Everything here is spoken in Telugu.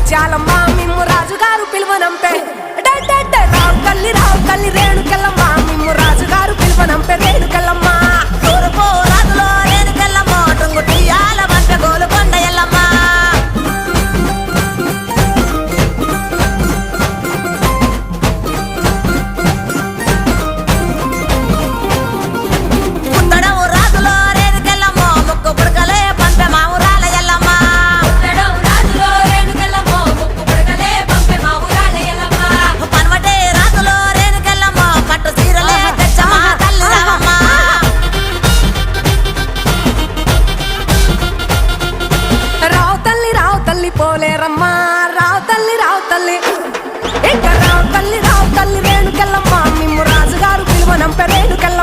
ముత్యాలమ్మ మిమ్ము రాజుగారు పిలువనంపే రావు తల్లి రేణుకెళ్ళమ్మ మిమ్ము రాజుగారు పిలువనంపే రేణుకెళ్ళమ్మ తూర్పు రాజులో రేణుకెళ్ళమ్మ టుంగుటియాల వంట గోలుకొండ ఎల్లమ్మ పుత్తడవు రాజులో రేణుకెళ్ళమ్మ ముక్కు పుడకలే పంపె మావురాల ఎల్లమ్మ పన్వటే రాజులో రేణుకెళ్ళమ్మ పట్టు చీరలే తెచ్చమ్మ తల్లి రావమ్మ రావు తల్లి పోలేరమ్మా రావు తల్లి ఇంకా రావు తల్లి రేణుకెళ్ళమ్మ మిమ్ము రాజుగారు పిలువనంపే రేణుకెళ్ళమ్మ